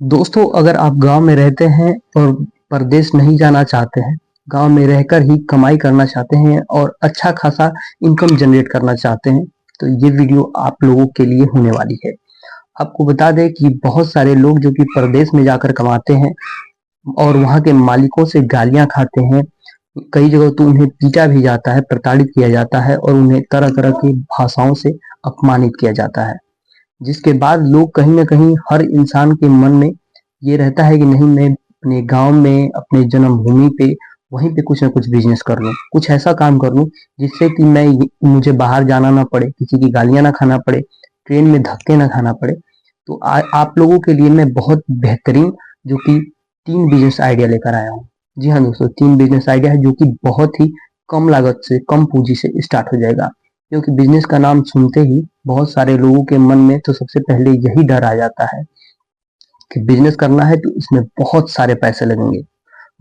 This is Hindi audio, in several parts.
दोस्तों, अगर आप गांव में रहते हैं और परदेश नहीं जाना चाहते हैं, गांव में रहकर ही कमाई करना चाहते हैं और अच्छा खासा इनकम जनरेट करना चाहते हैं, तो ये वीडियो आप लोगों के लिए होने वाली है। आपको बता दें कि बहुत सारे लोग जो कि परदेश में जाकर कमाते हैं और वहाँ के मालिकों से गालियाँ खाते हैं, कई जगह तो उन्हें पीटा भी जाता है, प्रताड़ित किया जाता है और उन्हें तरह-तरह की भाषाओं से अपमानित किया जाता है। जिसके बाद लोग कहीं न कहीं हर इंसान के मन में ये रहता है कि नहीं, मैं अपने गाँव में, अपने जन्मभूमि पे, वहीं पे कुछ न कुछ बिज़नेस कर लूँ, कुछ ऐसा काम कर लूँ जिससे कि मुझे बाहर जाना ना पड़े, किसी की गालियाँ ना खाना पड़े, ट्रेन में धक्के ना खाना पड़े। तो आप लोगों के लिए मैं बहुत बेहतरीन जो कि 3 बिज़नेस आइडिया लेकर आया हूँ। जी हाँ दोस्तों, 3 बिज़नेस आइडिया है जो कि बहुत ही कम लागत से, कम पूँजी से स्टार्ट हो जाएगा। क्योंकि बिज़नेस का नाम सुनते ही बहुत सारे लोगों के मन में तो सबसे पहले यही डर आ जाता है कि बिज़नेस करना है तो इसमें बहुत सारे पैसे लगेंगे।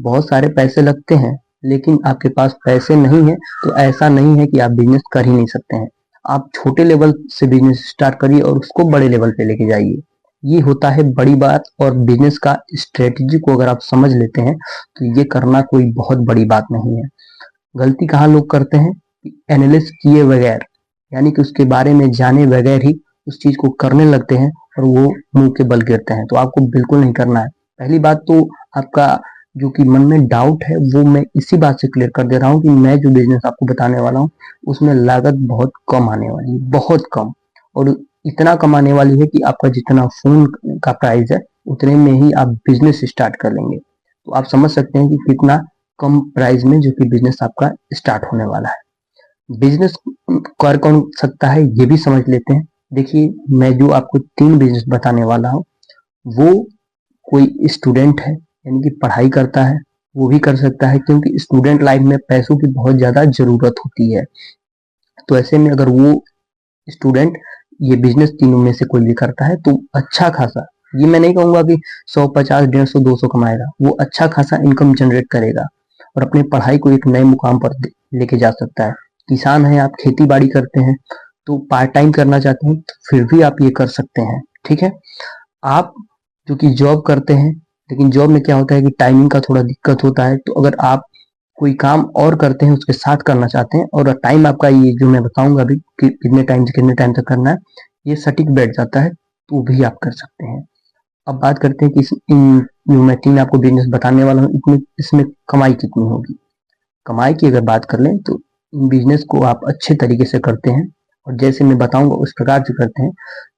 बहुत सारे पैसे लगते हैं, लेकिन आपके पास पैसे नहीं है तो ऐसा नहीं है कि आप बिज़नेस कर ही नहीं सकते हैं। आप छोटे लेवल से बिज़नेस स्टार्ट करिए और उसको बड़े लेवल पे लेके जाइए। ये होता है बड़ी बात। और बिज़नेस का स्ट्रेटजी को अगर आप समझ लेते हैं, तो ये करना कोई बहुत बड़ी बात नहीं है। गलती कहाँ लोग करते हैं? एनालिसिस किए बगैर, यानी कि उसके बारे में जाने बगैर ही उस चीज को करने लगते हैं और वो मुंह के बल गिरते हैं। तो आपको बिल्कुल नहीं करना है। पहली बात तो आपका जो कि मन में डाउट है वो मैं इसी बात से क्लियर कर दे रहा हूँ कि मैं जो बिजनेस आपको बताने वाला हूँ उसमें लागत बहुत कम आने वाली है, बहुत कम। और इतना कम आने वाली है कि आपका जितना फोन का प्राइस है उतने में ही आप बिजनेस स्टार्ट कर लेंगे। तो आप समझ सकते हैं कि कितना कम प्राइस में जो कि बिजनेस आपका स्टार्ट होने वाला है। बिजनेस कर कौन सकता है ये भी समझ लेते हैं। देखिए, मैं जो आपको 3 बिजनेस बताने वाला हूँ वो कोई स्टूडेंट है, यानी कि पढ़ाई करता है, वो भी कर सकता है, क्योंकि स्टूडेंट लाइफ में पैसों की बहुत ज्यादा जरूरत होती है। तो ऐसे में अगर वो स्टूडेंट ये बिजनेस तीनों में से कोई भी करता है तो अच्छा खासा, ये मैं नहीं कहूंगा कि 150, 150, 200 कमाएगा, वो अच्छा खासा इनकम जनरेट करेगा और अपनी पढ़ाई को एक नए मुकाम पर लेके जा सकता है। किसान है आप, खेती बाड़ी करते हैं, तो पार्ट टाइम करना चाहते हैं तो फिर भी आप ये कर सकते हैं। ठीक है। आप जो कि जॉब करते हैं, लेकिन जॉब में क्या होता है कि टाइमिंग का थोड़ा दिक्कत होता है, तो अगर आप कोई काम और करते हैं उसके साथ करना चाहते हैं और टाइम आपका ये जो मैं बताऊंगा अभी कि कितने टाइम से कितने टाइम तक करना है, ये सटीक बैठ जाता है, तो भी आप कर सकते हैं। अब बात करते हैं कि इन जो मैं 3 आपको बिजनेस बताने वाला हूँ इसमें कमाई कितनी होगी। कमाई की अगर बात कर लें तो इन बिजनेस को आप अच्छे तरीके से करते हैं और जैसे मैं बताऊंगा उस प्रकार से करते हैं,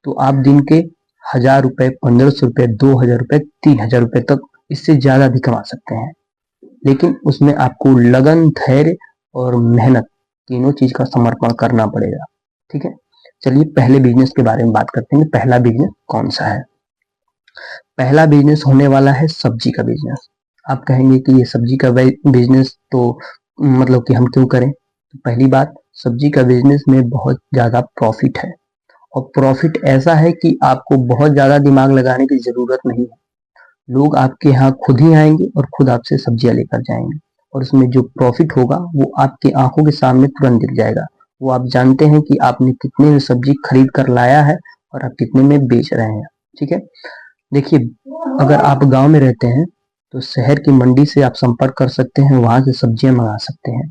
तो आप दिन के 1000 रुपए, 1500 रुपए, 2000 रुपए, 3000 रुपए तक, इससे ज्यादा भी कमा सकते हैं। लेकिन उसमें आपको लगन, धैर्य और मेहनत, तीनों चीज का समर्पण करना पड़ेगा। ठीक है। चलिए पहले बिजनेस के बारे में बात करते हैं। पहला बिजनेस कौन सा है? पहला बिजनेस होने वाला है सब्जी का बिजनेस। आप कहेंगे कि ये सब्जी का बिजनेस तो मतलब कि हम क्यों करें? तो पहली बात, सब्जी का बिजनेस में बहुत ज्यादा प्रॉफिट है और प्रॉफिट ऐसा है कि आपको बहुत ज्यादा दिमाग लगाने की जरूरत नहीं है। लोग आपके यहाँ खुद ही आएंगे और खुद आपसे सब्जियां लेकर जाएंगे और उसमें जो प्रॉफिट होगा वो आपकी आंखों के सामने तुरंत दिख जाएगा। वो आप जानते हैं कि आपने कितने में सब्जी खरीद कर लाया है और आप कितने में बेच रहे हैं। ठीक है। देखिए, अगर आप गांव में रहते हैं तो शहर की मंडी से आप संपर्क कर सकते हैं, वहां से सब्जियां मंगा सकते हैं।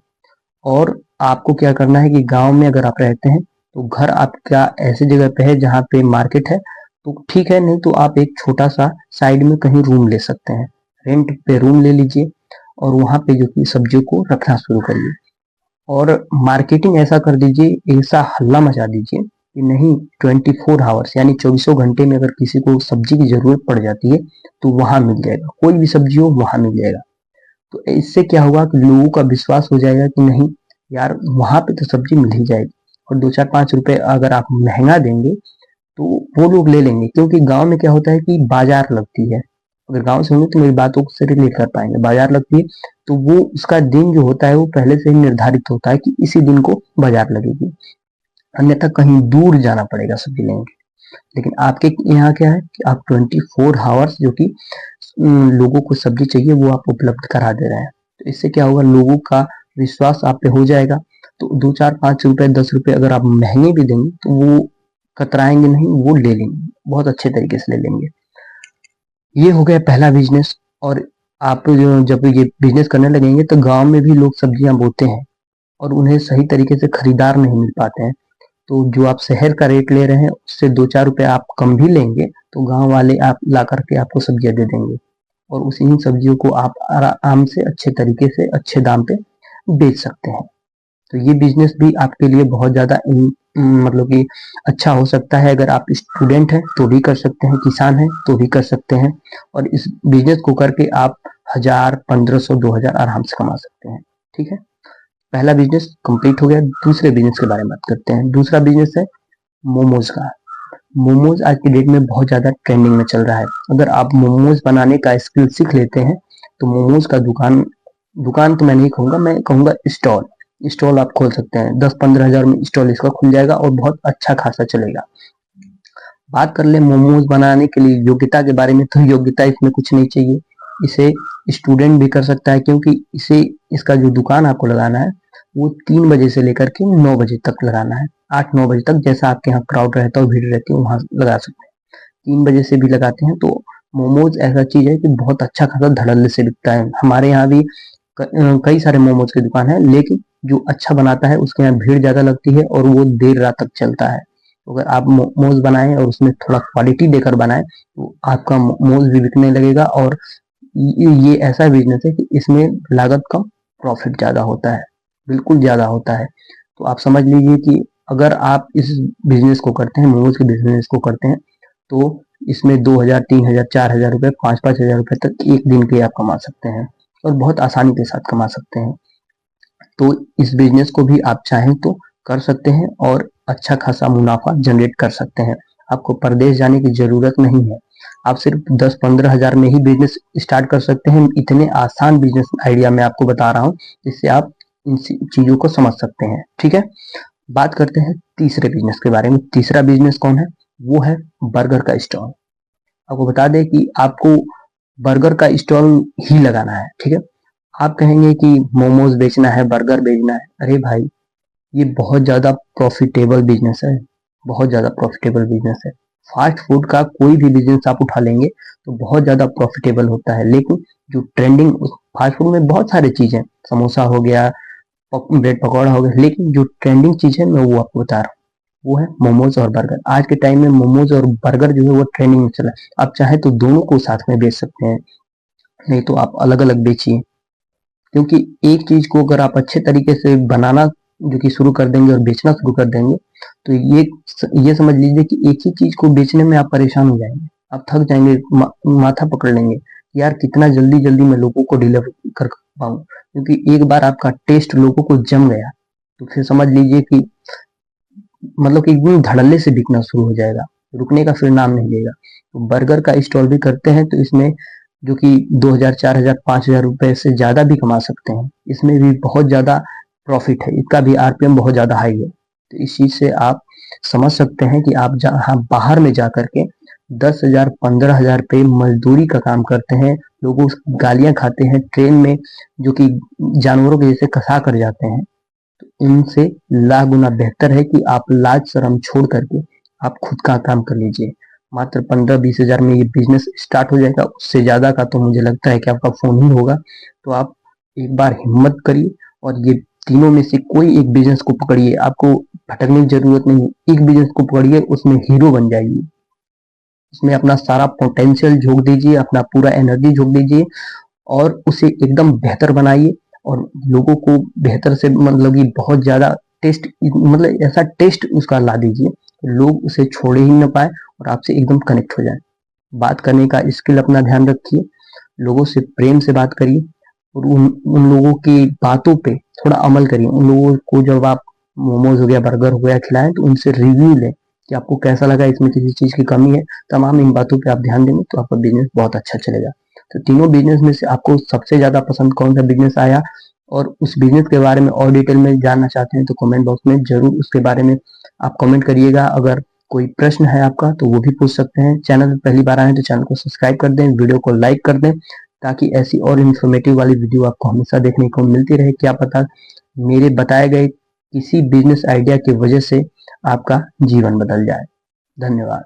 और आपको क्या करना है कि गांव में अगर आप रहते हैं तो घर आपका ऐसी जगह पे है जहाँ पे मार्केट है, तो ठीक है, नहीं तो आप एक छोटा सा साइड में कहीं रूम ले सकते हैं। रेंट पे रूम ले लीजिए और वहां पे जो कि सब्जियों को रखना शुरू करिए और मार्केटिंग ऐसा कर दीजिए, ऐसा हल्ला मचा दीजिए कि नहीं, 24 आवर्स यानी 24 घंटे में अगर किसी को सब्जी की जरूरत पड़ जाती है तो वहां मिल जाएगा, कोई भी सब्जी हो वहां मिल जाएगा। तो इससे क्या होगा कि लोगों का विश्वास हो जाएगा कि नहीं यार, वहां पे तो सब्जी मिल ही जाएगी। और 2, 4, 5 रुपए अगर आप महंगा देंगे तो वो लोग ले लेंगे, क्योंकि गांव में क्या होता है कि बाजार लगती है। अगर गांव से होंगे तो मेरी बातों से रिलेट कर पाएंगे। बाजार लगती है तो वो उसका दिन जो होता है वो पहले से ही निर्धारित होता है कि इसी दिन को बाजार लगेगी, अन्यथा कहीं दूर जाना पड़ेगा सब्जी लेंगे। लेकिन आपके यहाँ क्या है कि आप 24 आवर्स जो कि लोगों को सब्जी चाहिए वो आप उपलब्ध करा दे रहे हैं। तो इससे क्या होगा, लोगों का विश्वास आप पे हो जाएगा। तो 2, 4, 5 रुपए, 10 रुपए अगर आप महंगे भी देंगे तो वो कतराएंगे नहीं, वो ले लेंगे, बहुत अच्छे तरीके से ले लेंगे। ये हो गया पहला बिजनेस। और आप जो जब ये बिजनेस करने लगेंगे तो गांव में भी लोग सब्जियां बोते हैं और उन्हें सही तरीके से खरीदार नहीं मिल पाते हैं। तो जो आप शहर का रेट ले रहे हैं उससे 2-4 रुपए आप कम भी लेंगे तो गांव वाले आप ला करके आपको सब्जियां दे देंगे और उसी सब्जियों को आप आराम से अच्छे तरीके से अच्छे दाम पे बेच सकते हैं। तो ये बिजनेस भी आपके लिए बहुत ज़्यादा मतलब कि अच्छा हो सकता है। अगर आप स्टूडेंट हैं तो भी कर सकते हैं, किसान हैं तो भी कर सकते हैं और इस बिजनेस को करके आप 1000, 1500, 2000 आराम से कमा सकते हैं। ठीक है, पहला बिजनेस कंप्लीट हो गया। दूसरे बिजनेस के बारे में बात करते हैं। दूसरा बिजनेस है मोमोज का। मोमोज आज की डेट में बहुत ज़्यादा ट्रेंडिंग में चल रहा है। अगर आप मोमोज बनाने का स्किल सीख लेते हैं तो मोमोज का दुकान दुकान तो मैं नहीं कहूँगा, मैं कहूँगा स्टॉल स्टॉल आप खोल सकते हैं। 10-15 हजार में स्टॉल इसका खुल जाएगा और बहुत अच्छा खासा चलेगा। बात कर ले मोमोज बनाने के लिए योग्यता के बारे में, तो योग्यता इसमें कुछ नहीं चाहिए। इसे स्टूडेंट भी कर सकता है क्योंकि इसे इसका जो दुकान आपको लगाना है वो 3 बजे से लेकर के 9 बजे तक लगाना है। 8-9 बजे तक जैसा आपके यहाँ क्राउड रहता है, भीड़ रहती है, वहां लगा सकते हैं। 3 बजे से भी लगाते हैं तो मोमोज ऐसा चीज है कि बहुत अच्छा खासा धड़ल्ले से बिकता है। हमारे यहाँ भी कई सारे मोमोज की दुकान है, लेकिन जो अच्छा बनाता है उसके यहाँ भीड़ ज्यादा लगती है और वो देर रात तक चलता है। तो अगर आप मोमोज बनाएं और उसमें थोड़ा क्वालिटी देकर बनाएं तो आपका मोमोज भी बिकने लगेगा। और ये ऐसा बिजनेस है कि इसमें लागत कम, प्रॉफिट ज्यादा होता है, बिल्कुल ज्यादा होता है। तो आप समझ लीजिए कि अगर आप इस बिजनेस को करते हैं, मोमोज के बिजनेस को करते हैं, तो इसमें 2000, 3000, 4000 रुपए, 5-5 हजार रुपए तक एक दिन के आप कमा सकते हैं और बहुत आसानी के साथ कमा सकते हैं। तो इस बिजनेस को भी आप चाहें तो कर सकते हैं और अच्छा खासा मुनाफा जनरेट कर सकते हैं। आपको परदेश जाने की जरूरत नहीं है। आप सिर्फ 10-15 हजार में ही बिजनेस स्टार्ट कर सकते हैं। इतने आसान बिजनेस आइडिया मैं आपको बता रहा हूँ जिससे आप इन चीजों को समझ सकते हैं। ठीक है, बात करते हैं तीसरे बिजनेस के बारे में। तीसरा बिजनेस कौन है? वो है बर्गर का स्टॉल। आपको बता दें कि आपको बर्गर का स्टॉल ही लगाना है। ठीक है, आप कहेंगे कि मोमोज बेचना है, बर्गर बेचना है। अरे भाई, ये बहुत ज्यादा प्रॉफिटेबल बिजनेस है, बहुत ज्यादा प्रॉफिटेबल बिजनेस है। फास्ट फूड का कोई भी बिजनेस आप उठा लेंगे तो बहुत ज्यादा प्रॉफिटेबल होता है। लेकिन जो ट्रेंडिंग फास्ट फूड में बहुत सारी चीजें, समोसा हो गया, ब्रेड पकौड़ा हो गया, लेकिन जो ट्रेंडिंग चीज है मैं वो आपको बता रहा हूँ, वो है मोमोज और बर्गर। आज के टाइम में मोमोज और बर्गर जो है वो ट्रेंडिंग में चला है। आप चाहे तो दोनों को साथ में बेच सकते हैं, नहीं तो आप अलग अलग बेचिए। क्योंकि एक चीज को अगर आप अच्छे तरीके से बनाना जो कि शुरू कर देंगे और बेचना शुरू कर देंगे तो ये समझ लीजिए कि एक ही चीज को बेचने में आप परेशान हो जाएंगे, आप थक जाएंगे, माथा पकड़ लेंगे, यार कितना जल्दी जल्दी मैं लोगों को डिलीवर कर पाऊँ। क्योंकि एक बार आपका टेस्ट लोगों को जम गया तो फिर समझ लीजिए कि मतलब कि एकदम धड़ल्ले से बिकना शुरू हो जाएगा, रुकने का फिर नाम नहीं लेगा। तो बर्गर का स्टॉल भी करते हैं तो इसमें जो कि 2000, 4000, 5000 रुपए से ज्यादा भी कमा सकते हैं। इसमें भी बहुत ज्यादा प्रॉफिट है, इसका भी आरपीएम बहुत ज्यादा हाई है। तो इस चीज से आप समझ सकते हैं कि आप जहाँ बाहर में जा करके 10,000, 15,000 पे मजदूरी का काम करते हैं, लोगों गालियां खाते हैं ट्रेन में, जो कि जानवरों के जैसे कसा कर जाते हैं। इनसे लाख गुना बेहतर है कि आप लाज शर्म छोड़ करके आप खुद का काम कर लीजिए। मात्र 15-20 हजार में ये बिजनेस स्टार्ट हो जाएगा। उससे ज्यादा का तो मुझे लगता है कि आपका फोन ही होगा। तो आप एक बार हिम्मत करिए और ये तीनों में से कोई एक बिजनेस को पकड़िए। आपको भटकने की जरूरत नहीं, एक बिजनेस को पकड़िए, उसमें हीरो बन जाइए, उसमें अपना सारा पोटेंशियल झोंक दीजिए, अपना पूरा एनर्जी झोंक दीजिए और उसे एकदम बेहतर बनाइए। और लोगों को बेहतर से मतलब कि बहुत ज्यादा टेस्ट, मतलब ऐसा टेस्ट उसका ला दीजिए लोग उसे छोड़े ही ना पाए और आपसे एकदम कनेक्ट हो जाए। बात करने का स्किल अपना ध्यान रखिए, लोगों से प्रेम से बात करिए और उन लोगों की बातों पे थोड़ा अमल करिए। उन लोगों को जब आप मोमोज हो गया, बर्गर हो गया खिलाएं तो उनसे रिव्यू लें कि आपको कैसा लगा, इसमें किसी चीज की कमी है। तमाम इन बातों पे आप ध्यान देंगे तो आपका बिजनेस बहुत अच्छा चलेगा। तो तीनों बिजनेस में से आपको सबसे ज्यादा पसंद कौन सा बिजनेस आया और उस बिजनेस के बारे में और डिटेल में जानना चाहते हैं तो कमेंट बॉक्स में जरूर उसके बारे में आप कमेंट करिएगा। अगर कोई प्रश्न है आपका तो वो भी पूछ सकते हैं। चैनल पर पहली बार आए तो चैनल को सब्सक्राइब कर दें, वीडियो को लाइक कर दें ताकि ऐसी और इन्फॉर्मेटिव वाली वीडियो आपको हमेशा देखने को मिलती रहे। क्या पता मेरे बताए गए किसी बिजनेस आइडिया की वजह से आपका जीवन बदल जाए। धन्यवाद।